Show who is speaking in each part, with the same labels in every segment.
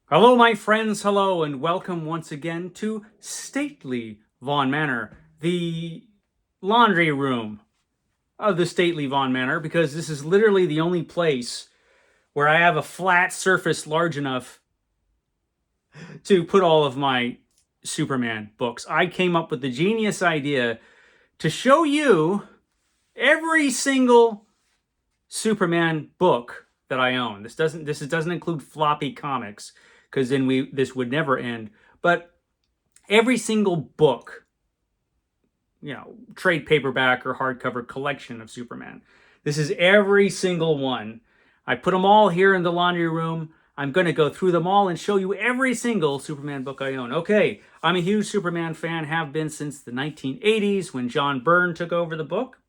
Speaker 1: Hello, my friends. Hello, and welcome once again to stately Vaughan Manor, the laundry room of the stately Vaughan Manor, because this is literally the only place where I have a flat surface large enough to put all of my Superman books. I came up with the genius idea to show you every single Superman book that I own. This doesn't include floppy comics, because then this would never end. But every single book, trade paperback or hardcover collection of Superman. This is every single one. I put them all here in the laundry room. I'm going to go through them all and show you every single Superman book I own. Okay, I'm a huge Superman fan, have been since the 1980s when John Byrne took over the book.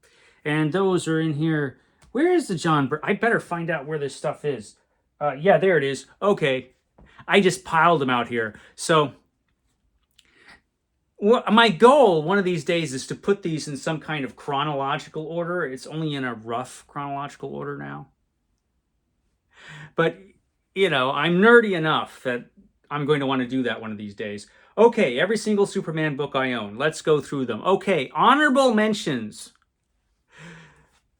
Speaker 1: And those are in here. Where is the John Byrne? I better find out where this stuff is. Yeah, there it is. Okay, I just piled them out here. So my goal one of these days is to put these in some kind of chronological order. It's only in a rough chronological order now. But, I'm nerdy enough that I'm going to want to do that one of these days. Okay, every single Superman book I own. Let's go through them. Okay, honorable mentions.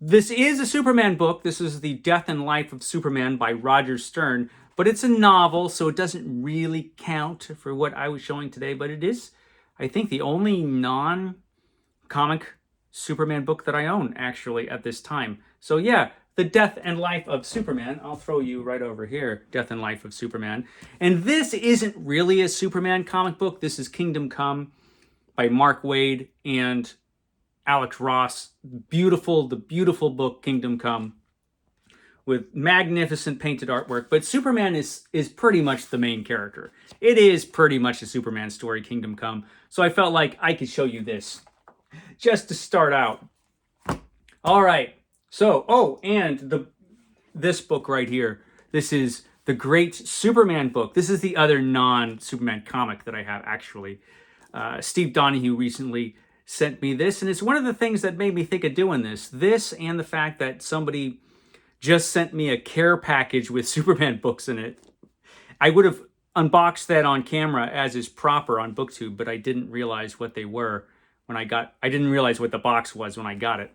Speaker 1: This is a Superman book. This is The Death and Life of Superman by Roger Stern. But it's a novel, so it doesn't really count for what I was showing today. But it is, I think, the only non-comic Superman book that I own, actually, at this time. So yeah, The Death and Life of Superman. I'll throw you right over here, Death and Life of Superman. And this isn't really a Superman comic book. This is Kingdom Come by Mark Waid and Alex Ross. The beautiful book, Kingdom Come, with magnificent painted artwork. But Superman is pretty much the main character. It is pretty much a Superman story, Kingdom Come. So I felt like I could show you this just to start out. All right. So, and this book right here. This is the Great Superman book. This is the other non-Superman comic that I have, actually. Steve Donoghue recently sent me this, and it's one of the things that made me think of doing this. This and the fact that somebody just sent me a care package with Superman books in it. I would have unboxed that on camera as is proper on BookTube, but I didn't realize what they were when I didn't realize what the box was when I got it.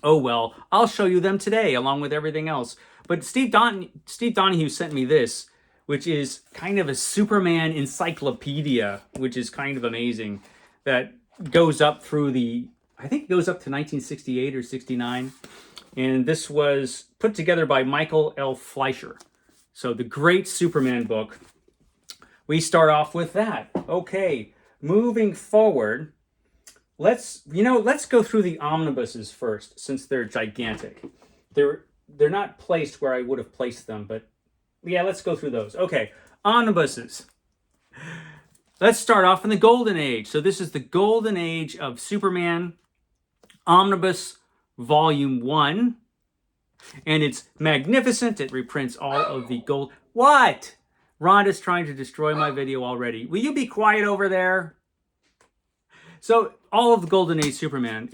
Speaker 1: Oh well, I'll show you them today along with everything else. But Steve Donoghue sent me this, which is kind of a Superman encyclopedia, which is kind of amazing. That goes up through I think it goes up to 1968 or 69. And this was put together by Michael L. Fleischer. So the Great Superman book. We start off with that. Okay, moving forward, let's go through the omnibuses first, since they're gigantic. They're not placed where I would have placed them, but yeah, let's go through those. Okay, omnibuses. Let's start off in the Golden Age. So this is the Golden Age of Superman Omnibus Volume 1. And it's magnificent. It reprints all of the gold. What? Rhonda's trying to destroy my video already. Will you be quiet over there? So all of the Golden Age Superman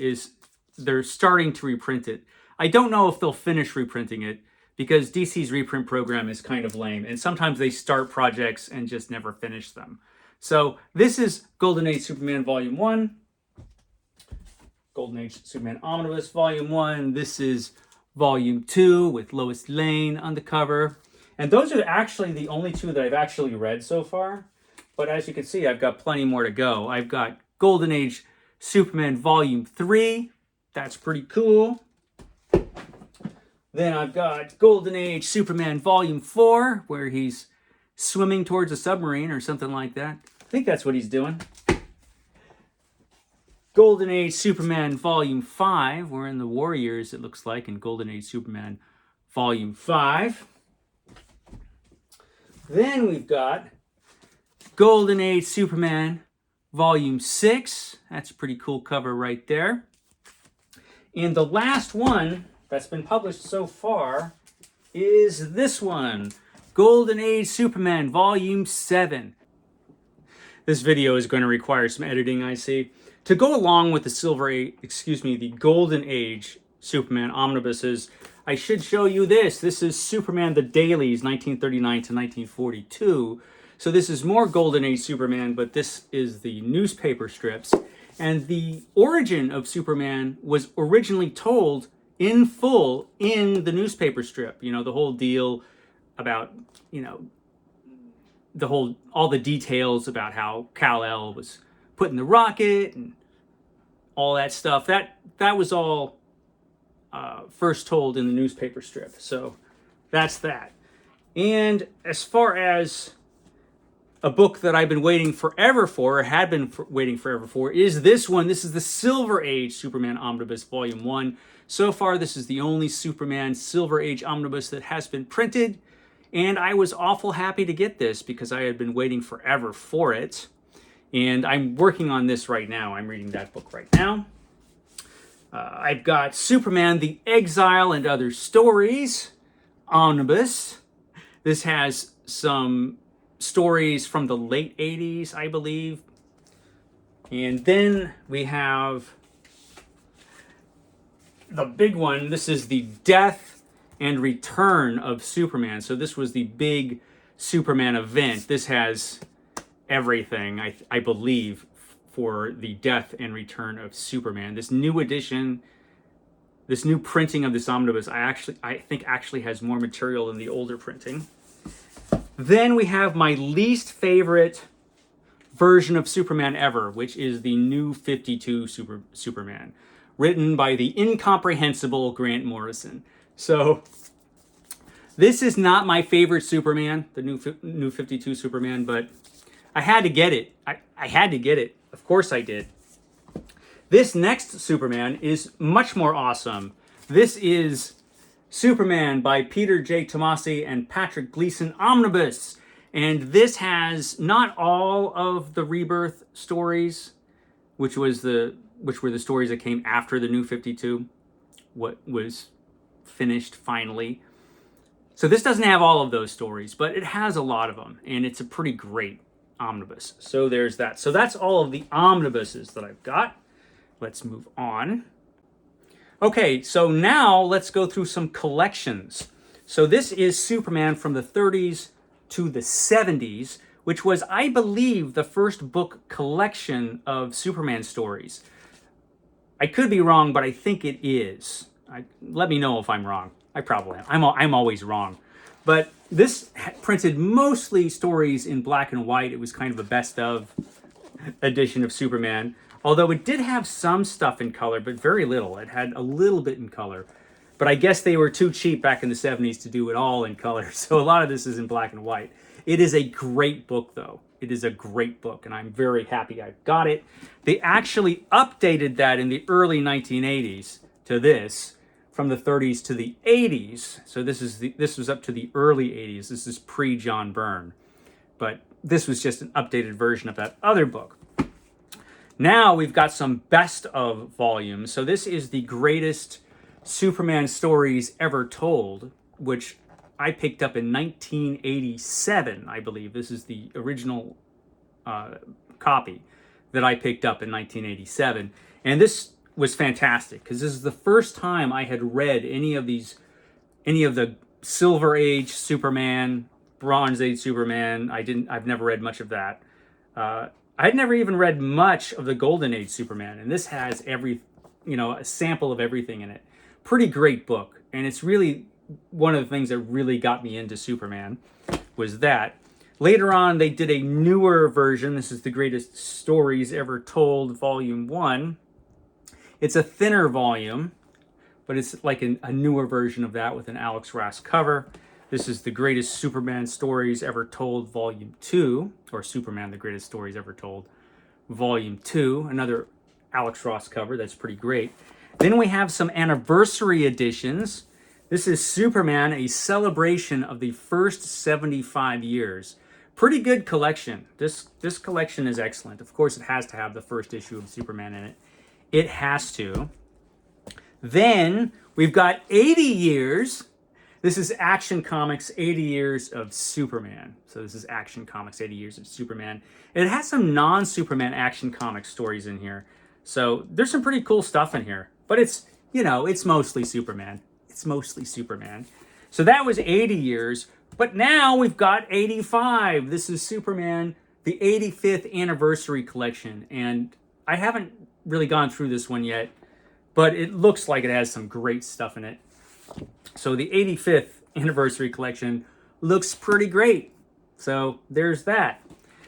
Speaker 1: they're starting to reprint it. I don't know if they'll finish reprinting it, because DC's reprint program is kind of lame. And sometimes they start projects and just never finish them. So this is Golden Age Superman Volume 1. Golden Age Superman Omnibus Volume 1. This is Volume 2 with Lois Lane on the cover. And those are actually the only two that I've actually read so far. But as you can see, I've got plenty more to go. I've got Golden Age Superman Volume 3. That's pretty cool. Then I've got Golden Age Superman Volume 4, where he's swimming towards a submarine or something like that. I think that's what he's doing. Golden Age Superman Volume 5. We're in the Warriors, it looks like, in Golden Age Superman Volume 5. Then we've got Golden Age Superman Volume 6. That's a pretty cool cover right there. And the last one that's been published so far is this one. Golden Age Superman Volume 7. This video is going to require some editing, I see. To go along with the Golden Age Superman omnibuses, I should show you this. This is Superman the Dailies, 1939 to 1942. So this is more Golden Age Superman, but this is the newspaper strips. And the origin of Superman was originally told in full in the newspaper strip. You know, the whole deal about, you know, all the details about how Kal-El was put in the rocket and all that stuff. That was all first told in the newspaper strip. So that's that. And as far as a book that I've been waiting forever for, or had been waiting forever for, is this one. This is the Silver Age Superman Omnibus Volume 1. So far, this is the only Superman Silver Age Omnibus that has been printed. And I was awful happy to get this because I had been waiting forever for it. And I'm working on this right now. I'm reading that book right now. I've got Superman, the Exile and Other Stories Omnibus. This has some stories from the late 80s, I believe. And then we have the big one. This is the Death and Return of Superman. So this was the big Superman event. This has everything, I believe, for the Death and Return of Superman. This new edition, this new printing of this omnibus, I think actually has more material than the older printing. Then we have my least favorite version of Superman ever, which is the New 52 Superman, written by the incomprehensible Grant Morrison. So this is not my favorite Superman, the New 52 Superman, but I had to get it. I had to get it. Of course I did. This next Superman is much more awesome. This is Superman by Peter J. Tomasi and Patrick Gleason Omnibus. And this has not all of the Rebirth stories, which were the stories that came after the New 52, what was finished finally. So this doesn't have all of those stories, but it has a lot of them, and it's a pretty great omnibus. So there's that. So that's all of the omnibuses that I've got. Let's move on. Okay, so now let's go through some collections. So this is Superman from the 30s to the 70s, which was, I believe, the first book collection of Superman stories. I could be wrong, but I think it is. Let me know if I'm wrong. I probably am. I'm always wrong. But this printed mostly stories in black and white. It was kind of a best of edition of Superman. Although it did have some stuff in color, but very little. It had a little bit in color. But I guess they were too cheap back in the 70s to do it all in color. So a lot of this is in black and white. It is a great book, though. It is a great book, and I'm very happy I got it. They actually updated that in the early 1980s to this, from the 30s to the 80s. So this was up to the early 80s. This is pre-John Byrne. But this was just an updated version of that other book. Now we've got some best of volumes. So this is the greatest Superman stories ever told, which I picked up in 1987, I believe. This is the original copy that I picked up in 1987. And this was fantastic because this is the first time I had read any of the Silver Age Superman, Bronze Age Superman. I've never read much of that. I had never even read much of the Golden Age Superman, and this has a sample of everything in it. Pretty great book, and it's really one of the things that really got me into Superman was that. Later on, they did a newer version. This is the Greatest Stories Ever Told, Volume 1. It's a thinner volume, but it's like a newer version of that with an Alex Ross cover. This is the Greatest Superman Stories Ever Told, Volume 2, or Superman, the Greatest Stories Ever Told, Volume 2, another Alex Ross cover. That's pretty great. Then we have some anniversary editions. This is Superman, a celebration of the first 75 years. Pretty good collection. This collection is excellent. Of course, it has to have the first issue of Superman in it. It has to. Then we've got 80 years. This is Action Comics 80 Years of Superman. So this is Action Comics 80 Years of Superman. And it has some non-Superman Action Comics stories in here. So there's some pretty cool stuff in here. But it's mostly Superman. It's mostly Superman. So that was 80 years, but now we've got 85. This is Superman, the 85th anniversary collection, and I haven't really gone through this one yet, but it looks like it has some great stuff in it. So the 85th anniversary collection looks pretty great. So there's that.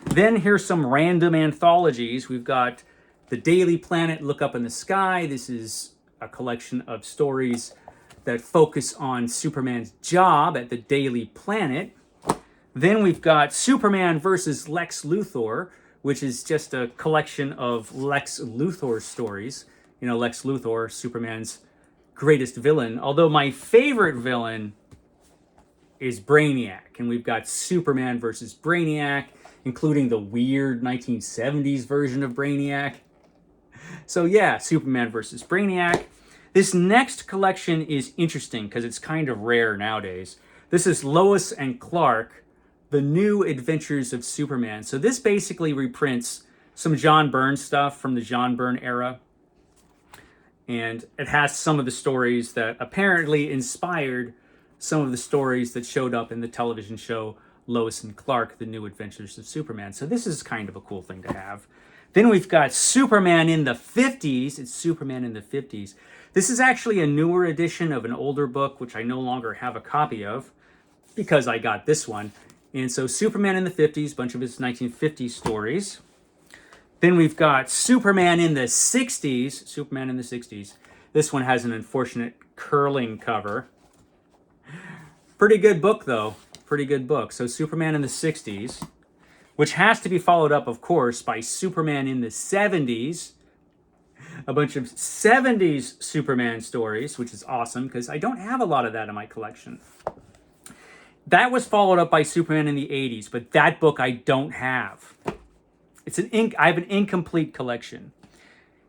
Speaker 1: Then here's some random anthologies. We've got The Daily Planet, Look Up in the Sky. This is a collection of stories that focus on Superman's job at the Daily Planet. Then we've got Superman versus Lex Luthor, which is just a collection of Lex Luthor stories. You know, Lex Luthor, Superman's greatest villain. Although my favorite villain is Brainiac. And we've got Superman versus Brainiac, including the weird 1970s version of Brainiac. So yeah, Superman versus Brainiac. This next collection is interesting because it's kind of rare nowadays. This is Lois and Clark, The New Adventures of Superman. So this basically reprints some John Byrne stuff from the John Byrne era. And it has some of the stories that apparently inspired some of the stories that showed up in the television show Lois and Clark, The New Adventures of Superman. So this is kind of a cool thing to have. Then we've got Superman in the 50s. It's Superman in the 50s. This is actually a newer edition of an older book, which I no longer have a copy of because I got this one. And so Superman in the 50s, a bunch of his 1950s stories. Then we've got Superman in the 60s. Superman in the 60s. This one has an unfortunate curling cover. Pretty good book, though. Pretty good book. So Superman in the 60s, which has to be followed up, of course, by Superman in the 70s. A bunch of 70s Superman stories, which is awesome because I don't have a lot of that in my collection. That was followed up by Superman in the 80s, but that book I don't have. I have an incomplete collection.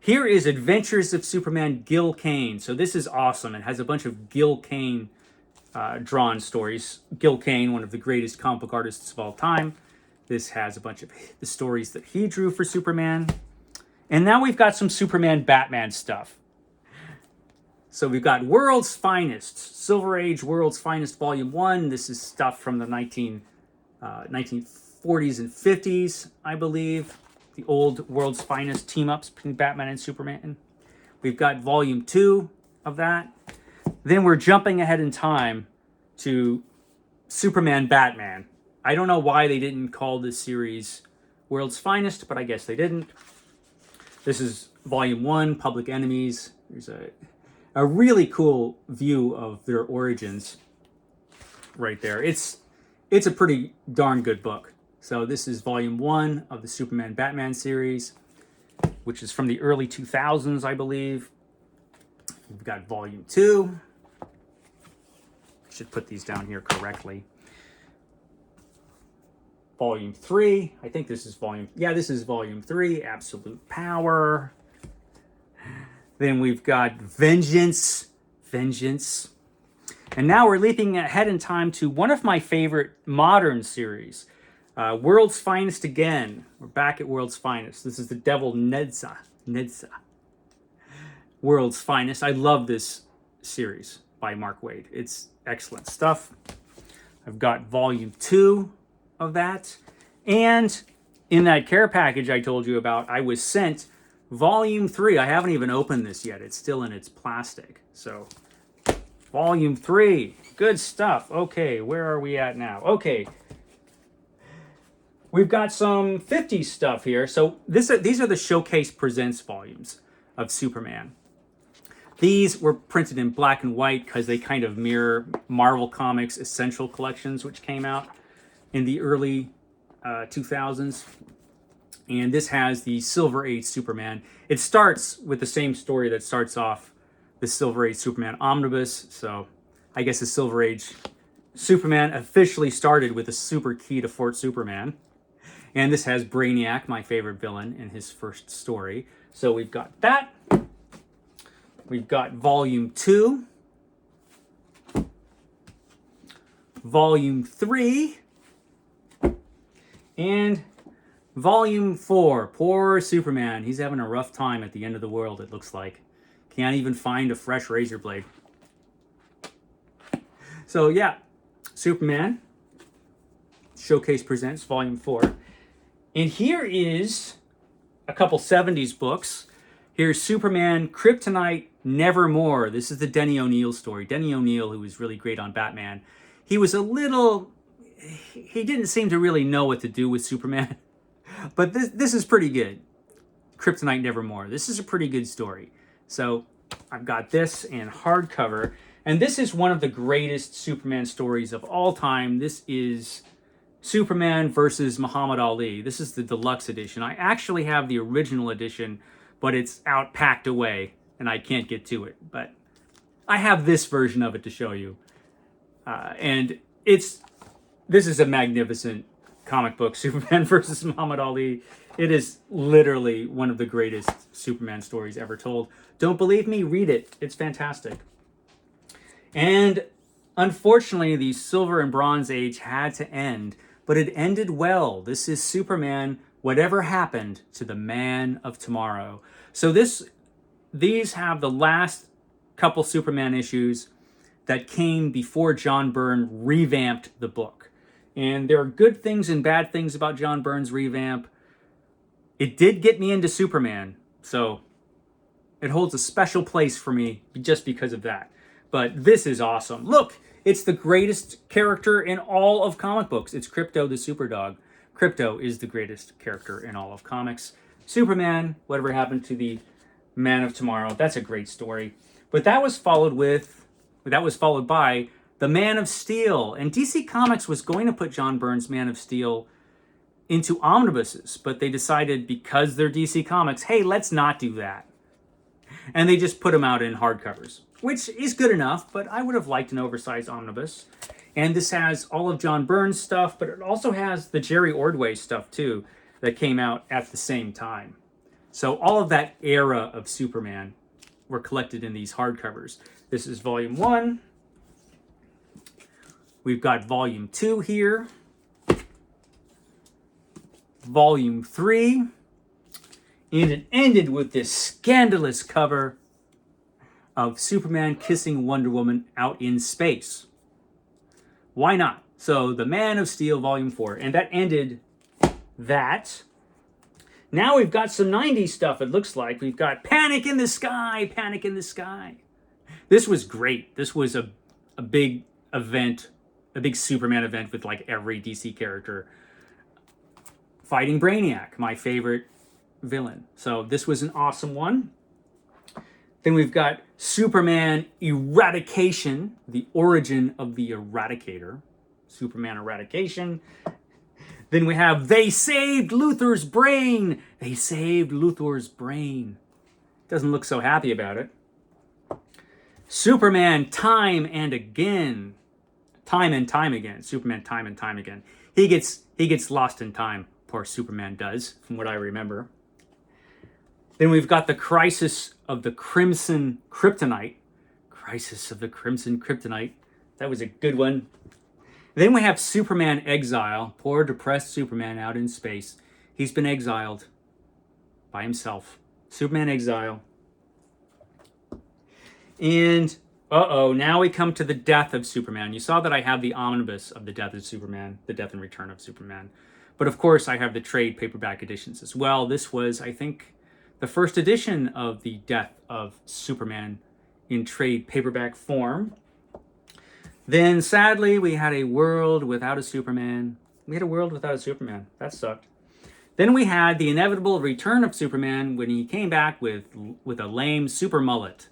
Speaker 1: Here is Adventures of Superman, Gil Kane. So this is awesome. It has a bunch of Gil Kane drawn stories. Gil Kane, one of the greatest comic book artists of all time. This has a bunch of the stories that he drew for Superman. And now we've got some Superman Batman stuff. So we've got World's Finest, Silver Age World's Finest Volume 1. This is stuff from the 1940s and 50s, I believe. The old World's Finest team-ups between Batman and Superman. We've got Volume 2 of that. Then we're jumping ahead in time to Superman Batman. I don't know why they didn't call this series World's Finest, but I guess they didn't. This is Volume 1, Public Enemies. There's a really cool view of their origins right there. It's a pretty darn good book. So this is Volume 1 of the Superman Batman series, which is from the early 2000s, I believe. We've got Volume 2. Should put these down here correctly. Volume 3. I think this is this is Volume 3, Absolute Power. Then we've got Vengeance. And now we're leaping ahead in time to one of my favorite modern series, World's Finest again. We're back at World's Finest. This is the Devil Nedza. World's Finest. I love this series by Mark Waid. It's excellent stuff. I've got Volume 2 of that. And in that care package I told you about, I was sent Volume 3. I haven't even opened this yet. It's still in its plastic. So, Volume 3. Good stuff. Okay, where are we at now? Okay. We've got some 50s stuff here. So, these are the Showcase Presents volumes of Superman. These were printed in black and white because they kind of mirror Marvel Comics Essential Collections, which came out in the early 2000s. And this has the Silver Age Superman. It starts with the same story that starts off the Silver Age Superman omnibus. So I guess the Silver Age Superman officially started with a super key to Fort Superman. And this has Brainiac, my favorite villain, in his first story. So we've got that. We've got Volume 2. Volume 3. And Volume 4. Poor Superman. He's having a rough time at the end of the world, it looks like. Can't even find a fresh razor blade. So yeah, Superman Showcase Presents Volume 4. And here is a couple 70s books. Here's Superman Kryptonite Nevermore. This is the Denny O'Neil story. Denny O'Neil, who was really great on Batman, he didn't seem to really know what to do with Superman. But this is pretty good. Kryptonite Nevermore. This is a pretty good story. So I've got this in hardcover. And this is one of the greatest Superman stories of all time. This is Superman versus Muhammad Ali. This is the deluxe edition. I actually have the original edition, but it's out packed away and I can't get to it. But I have this version of it to show you. And this is a magnificent comic book, Superman versus Muhammad Ali. It is literally one of the greatest Superman stories ever told. Don't believe me? Read it. It's fantastic. And unfortunately, the Silver and Bronze Age had to end, but it ended well. This is Superman, Whatever Happened to the Man of Tomorrow. So these have the last couple Superman issues that came before John Byrne revamped the book. And there are good things and bad things about John Byrne's revamp. It did get me into Superman, so it holds a special place for me just because of that. But this is awesome. Look, it's the greatest character in all of comic books. It's Krypto the Superdog. Krypto is the greatest character in all of comics. Superman, Whatever Happened to the Man of Tomorrow. That's a great story. But that was followed by The Man of Steel. And DC Comics was going to put John Byrne's Man of Steel into omnibuses, but they decided, because they're DC Comics, hey, let's not do that. And they just put them out in hardcovers, which is good enough, but I would have liked an oversized omnibus. And this has all of John Byrne's stuff, but it also has the Jerry Ordway stuff too, that came out at the same time. So all of that era of Superman were collected in these hardcovers. This is Volume 1. We've got Volume 2 here. Volume 3. And it ended with this scandalous cover of Superman kissing Wonder Woman out in space. Why not? So, The Man of Steel, Volume 4. And that ended that. Now we've got some 90s stuff, it looks like. We've got Panic in the Sky, Panic in the Sky. This was great. This was a big event, a big Superman event with like every DC character fighting Brainiac, my favorite villain. So this was an awesome one. Then we've got Superman Eradication, the origin of the Eradicator. Superman Eradication. Then we have They Saved Luthor's Brain. They saved Luthor's brain. Doesn't look so happy about it. Superman Time and Again. Time and Time Again. Superman Time and Time Again. He gets lost in time. Poor Superman does, from what I remember. Then we've got the Crisis of the Crimson Kryptonite. Crisis of the Crimson Kryptonite. That was a good one. Then we have Superman Exile. Poor depressed Superman out in space. He's been exiled by himself. Superman Exile. And, now we come to the death of Superman. You saw that I have the omnibus of the death of Superman, the death and return of Superman. But of course, I have the trade paperback editions as well. This was, I think, the first edition of the death of Superman in trade paperback form. Then, sadly, we had a world without a Superman. That sucked. Then we had the inevitable return of Superman when he came back with a lame super mullet.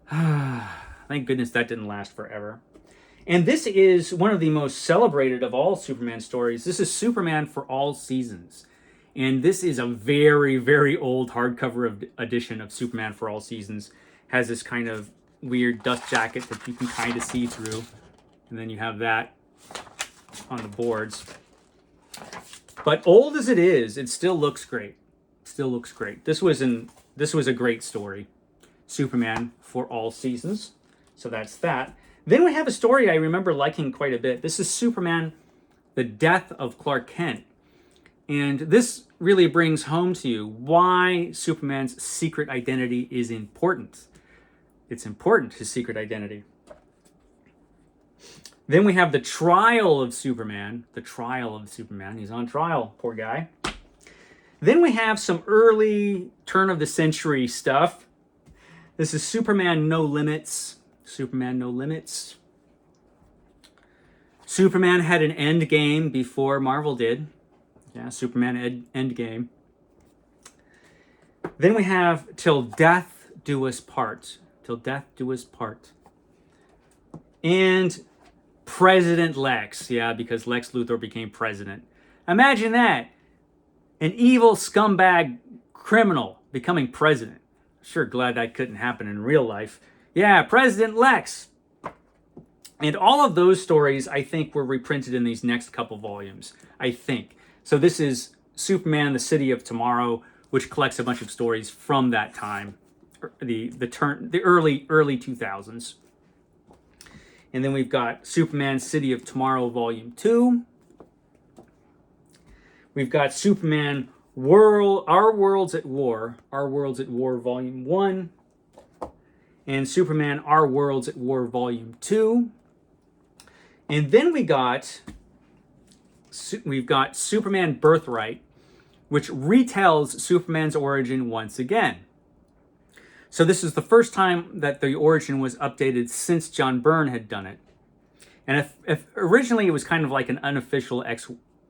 Speaker 1: Thank goodness that didn't last forever. And this is one of the most celebrated of all Superman stories. This is Superman for All Seasons. And this is a very, very old hardcover edition of Superman for All Seasons. Has this kind of weird dust jacket that you can kind of see through. And then you have that on the boards. But old as it is, it still looks great. This was a great story. Superman for All Seasons. So that's that. Then we have a story I remember liking quite a bit. This is Superman, the Death of Clark Kent. And this really brings home to you why Superman's secret identity is important. It's important, his secret identity. Then we have the trial of Superman. The trial of Superman. He's on trial, poor guy. Then we have some early turn of the century stuff. This is Superman No Limits. Superman No Limits. Superman had an end game before Marvel did. Yeah, Superman end game. Then we have Till Death Do Us Part. Till Death Do Us Part. And President Lex. Yeah, because Lex Luthor became president. Imagine that. An evil scumbag criminal becoming president. Sure glad that couldn't happen in real life. Yeah, President Lex. And all of those stories, I think, were reprinted in these next couple volumes. I think. So this is Superman, the City of Tomorrow, which collects a bunch of stories from that time. The early 2000s. And then we've got Superman, City of Tomorrow, Volume 2. We've got Superman, Our Worlds at War. Our Worlds at War, Volume 1. And Superman, Our Worlds at War, Volume 2. And then we've got Superman Birthright, which retells Superman's origin once again. So this is the first time that the origin was updated since John Byrne had done it. And if originally it was kind of like an unofficial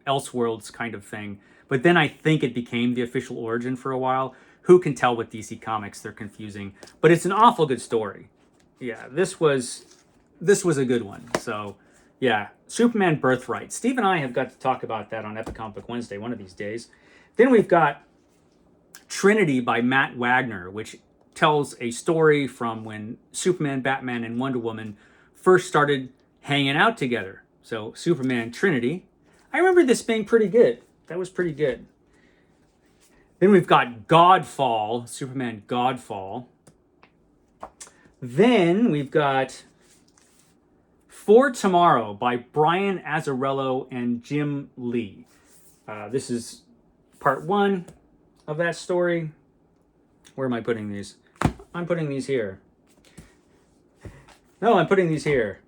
Speaker 1: Elseworlds kind of thing, but then I think it became the official origin for a while. Who can tell with DC Comics? They're confusing. But it's an awful good story. Yeah, this was a good one. So, yeah, Superman Birthright. Steve and I have got to talk about that on Epic Comic Book Wednesday one of these days. Then we've got Trinity by Matt Wagner, which tells a story from when Superman, Batman, and Wonder Woman first started hanging out together. So, Superman Trinity. I remember this being pretty good. That was pretty good. Then we've got Godfall, Superman Godfall. Then we've got For Tomorrow by Brian Azzarello and Jim Lee. This is part 1 of that story. Where am I putting these? I'm putting these here. No, I'm putting these here.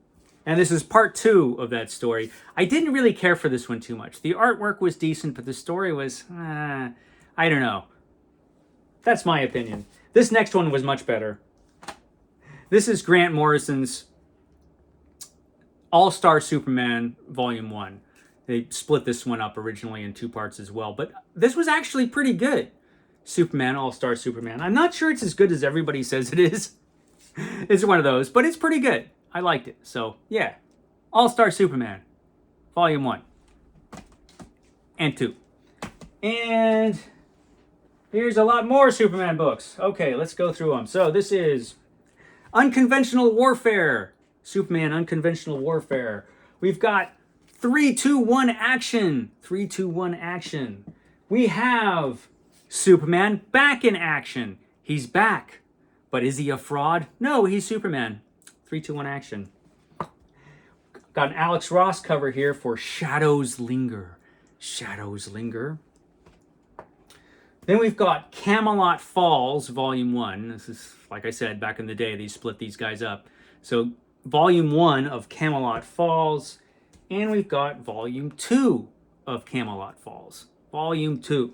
Speaker 1: And this is part 2 of that story. I didn't really care for this one too much. The artwork was decent, but the story was, I don't know. That's my opinion. This next one was much better. This is Grant Morrison's All-Star Superman Volume 1. They split this one up originally in 2 parts as well. But this was actually pretty good. Superman, All-Star Superman. I'm not sure it's as good as everybody says it is. It's one of those, but it's pretty good. I liked it. So, yeah. All-Star Superman, Volume 1 and 2. And here's a lot more Superman books. Okay, let's go through them. So, this is Unconventional Warfare. Superman Unconventional Warfare. We've got 3-2-1 action. 3-2-1 action. We have Superman back in action. He's back. But is he a fraud? No, he's Superman. 3-2-1 action. Got an Alex Ross cover here for Shadows Linger. Shadows Linger. Then we've got Camelot Falls, Volume 1. This is, like I said, back in the day, they split these guys up. So, Volume 1 of Camelot Falls. And we've got Volume 2 of Camelot Falls. Volume 2.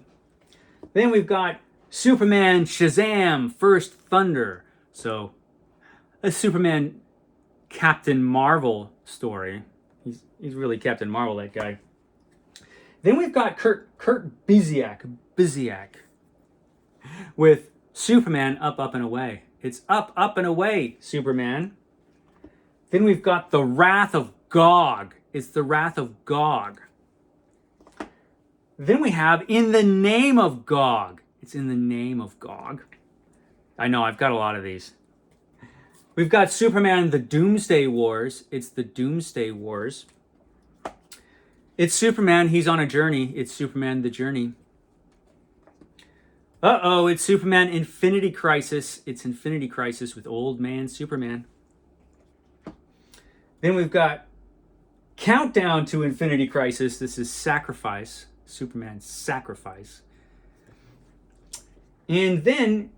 Speaker 1: Then we've got Superman Shazam First Thunder. So, a Superman Captain Marvel story. He's really Captain Marvel, that guy. Then we've got Kurt Busiek with Superman Up, Up, and Away. It's Up, Up, and Away, Superman. Then we've got The Wrath of Gog. It's The Wrath of Gog. Then we have In the Name of Gog. It's In the Name of Gog. I know, I've got a lot of these. We've got Superman The Doomsday Wars. It's The Doomsday Wars. It's Superman, he's on a journey. It's Superman The Journey. Uh-oh, it's Superman Infinity Crisis. It's Infinity Crisis with Old Man Superman. Then we've got Countdown to Infinity Crisis. This is Sacrifice. Superman Sacrifice. And then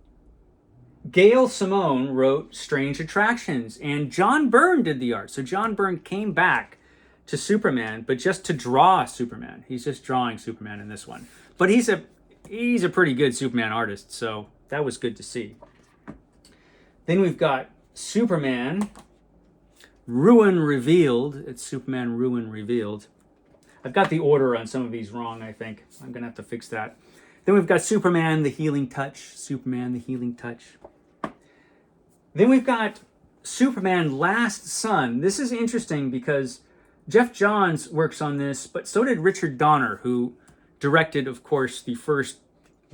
Speaker 1: Gail Simone wrote Strange Attractions, and John Byrne did the art. So John Byrne came back to Superman, but just to draw Superman. He's just drawing Superman in this one. But he's a pretty good Superman artist, so that was good to see. Then we've got Superman Ruin Revealed. It's Superman Ruin Revealed. I've got the order on some of these wrong, I think. I'm going to have to fix that. Then we've got Superman The Healing Touch. Superman The Healing Touch. Then we've got Superman Last Son. This is interesting because Jeff Johns works on this, but so did Richard Donner, who directed, of course, the first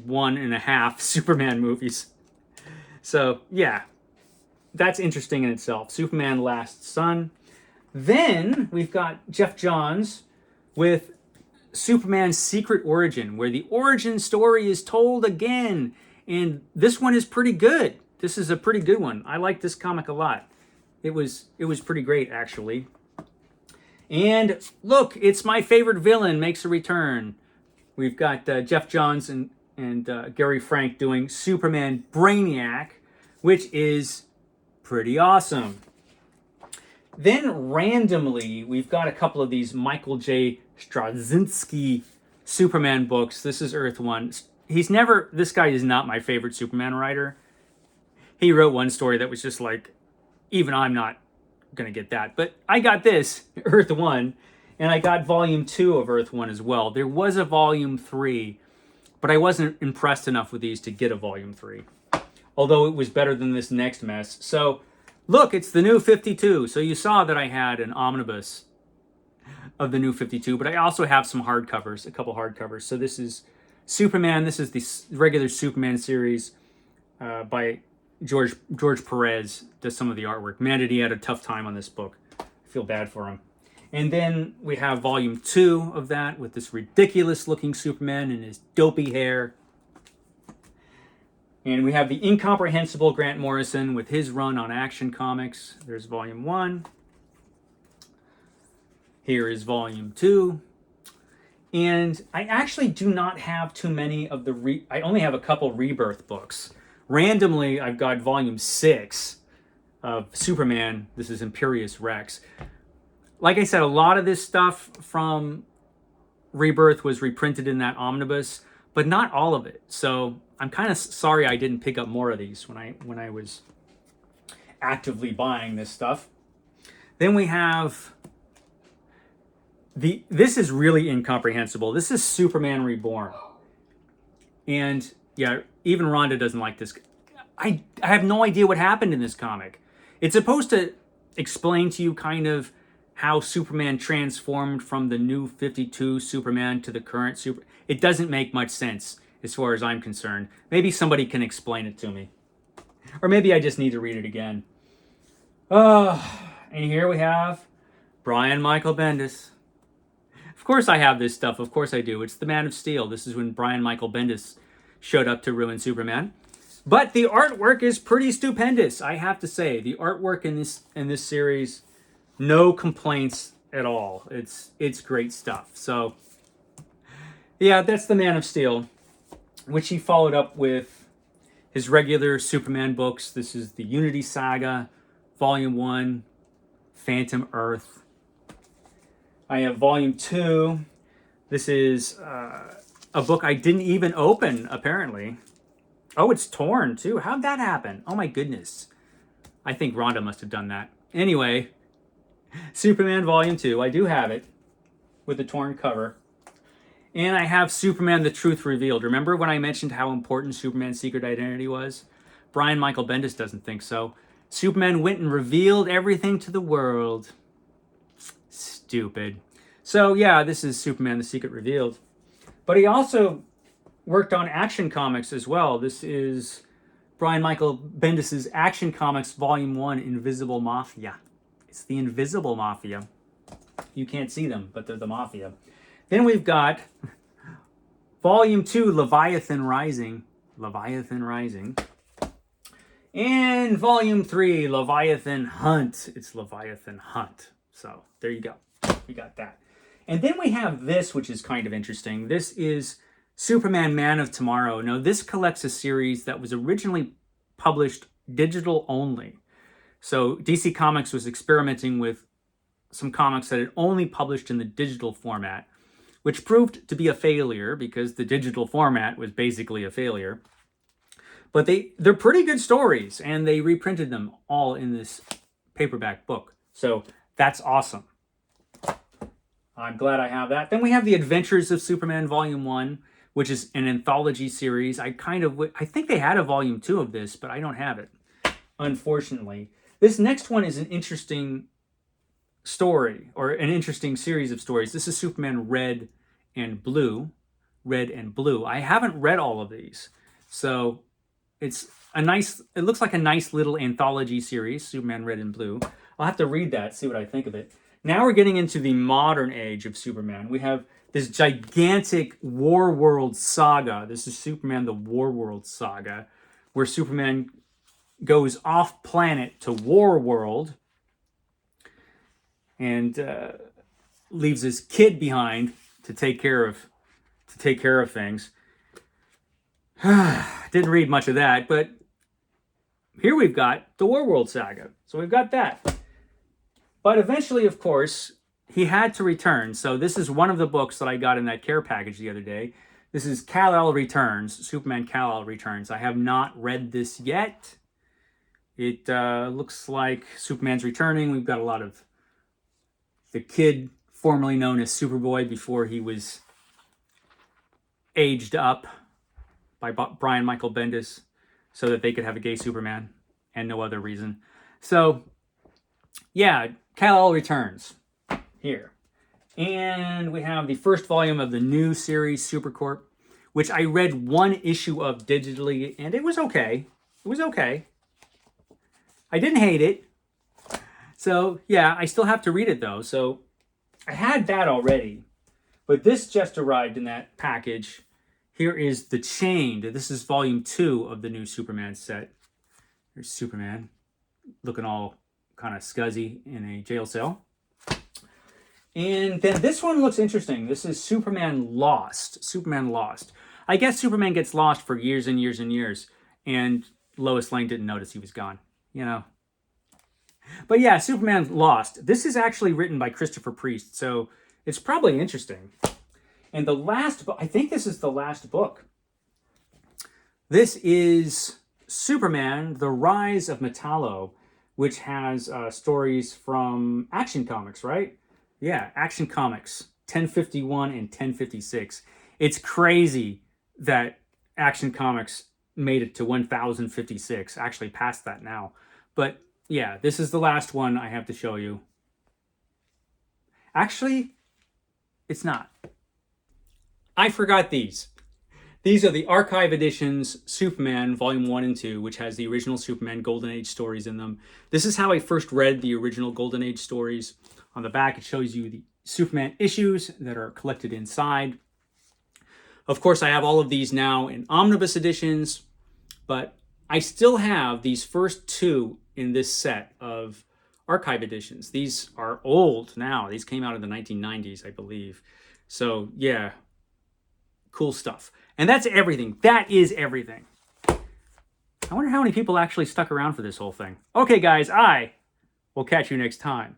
Speaker 1: 1.5 Superman movies. So, yeah, that's interesting in itself. Superman Last Son. Then we've got Jeff Johns with Superman's Secret Origin, where the origin story is told again. And this one is pretty good. This is a pretty good one. I like this comic a lot. It was pretty great, actually. And look, it's my favorite villain makes a return. We've got Jeff Johns and Gary Frank doing Superman Brainiac, which is pretty awesome. Then randomly, we've got a couple of these Michael J. Straczynski Superman books. This is Earth 1. This guy is not my favorite Superman writer. He wrote one story that was just like, even I'm not going to get that. But I got this, Earth 1, and I got Volume 2 of Earth 1 as well. There was a Volume 3, but I wasn't impressed enough with these to get a Volume 3. Although it was better than this next mess. So, look, it's the New 52. So you saw that I had an omnibus of the New 52, but I also have some hardcovers, a couple hardcovers. So this is Superman. This is the regular Superman series by George Perez. Does some of the artwork. Man, did he had a tough time on this book. I feel bad for him. And then we have Volume 2 of that with this ridiculous-looking Superman and his dopey hair. And we have the incomprehensible Grant Morrison with his run on Action Comics. There's Volume 1. Here is Volume 2. And I actually do not have too many of the... I only have a couple Rebirth books. Randomly, I've got Volume 6 of Superman. This is Imperious Rex. Like I said, a lot of this stuff from Rebirth was reprinted in that omnibus, but not all of it. So I'm kind of sorry I didn't pick up more of these when I was actively buying this stuff. Then we have this is really incomprehensible. This is Superman Reborn. And yeah, even Rhonda doesn't like this. I have no idea what happened in this comic. It's supposed to explain to you kind of how Superman transformed from the New 52 Superman to the current Super. It doesn't make much sense as far as I'm concerned. Maybe somebody can explain it to me. Or maybe I just need to read it again. And here we have Brian Michael Bendis. Of course I have this stuff. Of course I do. It's the Man of Steel. This is when Brian Michael Bendis showed up to ruin Superman. But the artwork is pretty stupendous, I have to say. The artwork in this series, no complaints at all. It's great stuff. So, yeah, that's the Man of Steel, which he followed up with his regular Superman books. This is the Unity Saga, Volume 1, Phantom Earth. I have Volume 2. This is a book I didn't even open, apparently. Oh, it's torn, too. How'd that happen? Oh, my goodness. I think Rhonda must have done that. Anyway, Superman Volume 2. I do have it with the torn cover. And I have Superman The Truth Revealed. Remember when I mentioned how important Superman's secret identity was? Brian Michael Bendis doesn't think so. Superman went and revealed everything to the world. Stupid. So, yeah, this is Superman The Secret Revealed. But he also worked on Action Comics as well. This is Brian Michael Bendis' Action Comics Volume 1, Invisible Mafia. It's the Invisible Mafia. You can't see them, but they're the Mafia. Then we've got Volume 2, Leviathan Rising. Leviathan Rising. And Volume 3, Leviathan Hunt. It's Leviathan Hunt. So, there you go. We got that. And then we have this, which is kind of interesting. This is Superman Man of Tomorrow. Now, this collects a series that was originally published digital only. So DC Comics was experimenting with some comics that had only published in the digital format, which proved to be a failure because the digital format was basically a failure. But they're pretty good stories, and they reprinted them all in this paperback book. So that's awesome. I'm glad I have that. Then we have The Adventures of Superman Volume 1, which is an anthology series. I think they had a Volume 2 of this, but I don't have it, unfortunately. This next one is an interesting story, or an interesting series of stories. This is Superman Red and Blue. Red and Blue. I haven't read all of these. So it looks like a nice little anthology series, Superman Red and Blue. I'll have to read that, see what I think of it. Now we're getting into the modern age of Superman. We have this gigantic War World saga. This is Superman the War World saga, where Superman goes off planet to War World and leaves his kid behind to take care of things. Didn't read much of that, but here we've got the War World saga. So we've got that. But eventually, of course, he had to return. So this is one of the books that I got in that care package the other day. This is Kal-El Returns, Superman Kal-El Returns. I have not read this yet. It looks like Superman's returning. We've got a lot of the kid formerly known as Superboy before he was aged up by Brian Michael Bendis so that they could have a gay Superman and no other reason. So, yeah, Kal-El returns here. And we have the first volume of the new series, Supercorp, which I read one issue of digitally, and it was okay. It was okay. I didn't hate it. So, yeah, I still have to read it, though. So, I had that already. But this just arrived in that package. Here is The Chained. This is volume 2 of the new Superman set. There's Superman looking all kind of scuzzy in a jail cell. And then this one looks interesting. This is Superman Lost. Superman Lost. I guess Superman gets lost for years and years and years. And Lois Lane didn't notice he was gone. You know. But yeah, Superman Lost. This is actually written by Christopher Priest. So it's probably interesting. And the last book, I think this is the last book. This is Superman, The Rise of Metallo, which has stories from Action Comics, right? Yeah, Action Comics, 1051 and 1056. It's crazy that Action Comics made it to 1056, actually past that now. But yeah, this is the last one I have to show you. Actually, it's not. I forgot these. These are the archive editions, Superman Volume 1 and 2, which has the original Superman Golden Age stories in them. This is how I first read the original Golden Age stories. On the back, it shows you the Superman issues that are collected inside. Of course, I have all of these now in omnibus editions, but I still have these first two in this set of archive editions. These are old now. These came out in the 1990s, I believe. So, yeah, cool stuff. And that's everything. That is everything. I wonder how many people actually stuck around for this whole thing. Okay, guys, I will catch you next time.